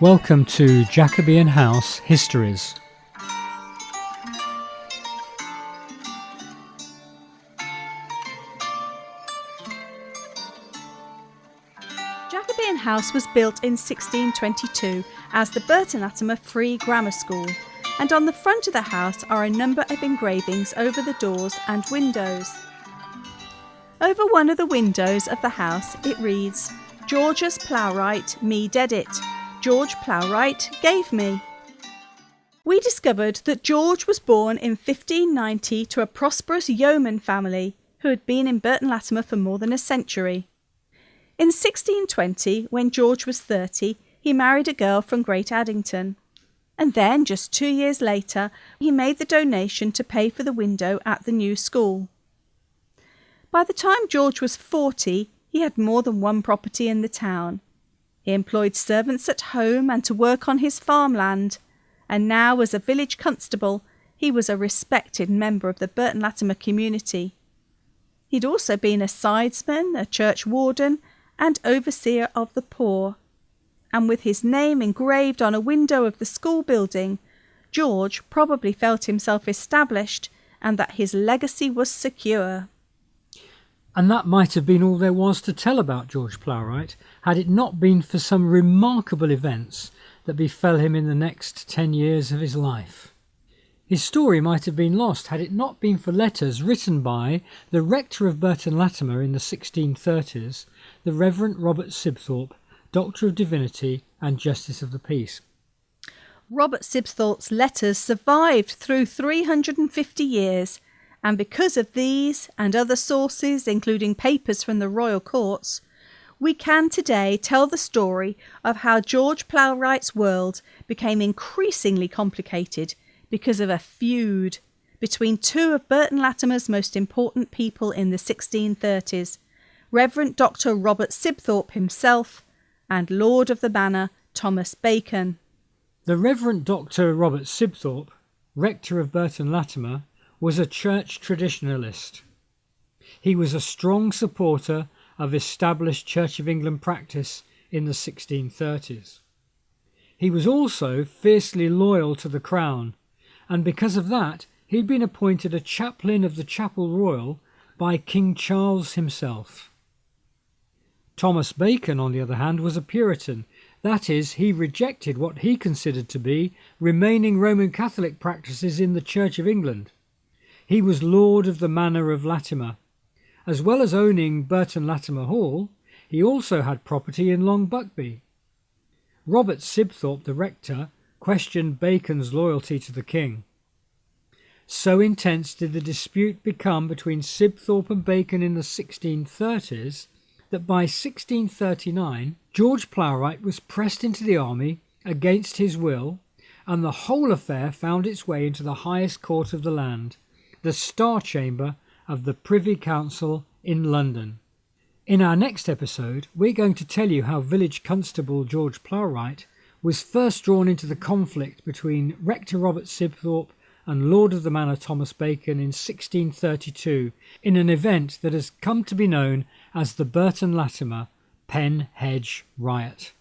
Welcome to Jacobean House Histories. Jacobean House was built in 1622 as the Burton Latimer Free Grammar School, and on the front of the house are a number of engravings over the doors and windows. Over one of the windows of the house it reads, "Georgius Plowright me ded it. George Plowright gave me." We discovered that George was born in 1590 to a prosperous yeoman family who had been in Burton Latimer for more than a century. In 1620, when George was 30, he married a girl from Great Addington. And then, just 2 years later, he made the donation to pay for the window at the new school. By the time George was 40, he had more than one property in the town. He employed servants at home and to work on his farmland, and now as a village constable, he was a respected member of the Burton Latimer community. He'd also been a sidesman, a church warden, and overseer of the poor. And with his name engraved on a window of the school building, George probably felt himself established and that his legacy was secure. And that might have been all there was to tell about George Plowright, had it not been for some remarkable events that befell him in the next 10 years of his life. His story might have been lost had it not been for letters written by the rector of Burton Latimer in the 1630s, the Reverend Robert Sibthorpe, Doctor of Divinity and Justice of the Peace. Robert Sibthorpe's letters survived through 350 years, and because of these and other sources, including papers from the royal courts, we can today tell the story of how George Plowright's world became increasingly complicated because of a feud between two of Burton Latimer's most important people in the 1630s, Reverend Dr. Robert Sibthorpe himself and Lord of the Manor Thomas Bacon. The Reverend Dr. Robert Sibthorpe, rector of Burton Latimer, was a church traditionalist. He was a strong supporter of established Church of England practice in the 1630s. He was also fiercely loyal to the Crown, and because of that he'd been appointed a chaplain of the Chapel Royal by King Charles himself. Thomas Bacon, on the other hand, was a Puritan. That is, he rejected what he considered to be remaining Roman Catholic practices in the Church of England. He was Lord of the Manor of Latimer. As well as owning Burton Latimer Hall, he also had property in Long Buckby. Robert Sibthorpe, the rector, questioned Bacon's loyalty to the king. So intense did the dispute become between Sibthorpe and Bacon in the 1630s that by 1639 George Plowright was pressed into the army against his will, and the whole affair found its way into the highest court of the land, the Star Chamber of the Privy Council in London. In our next episode, we're going to tell you how village constable George Plowright was first drawn into the conflict between Rector Robert Sibthorpe and Lord of the Manor Thomas Bacon in 1632 in an event that has come to be known as the Burton Latimer Pen Hedge Riot.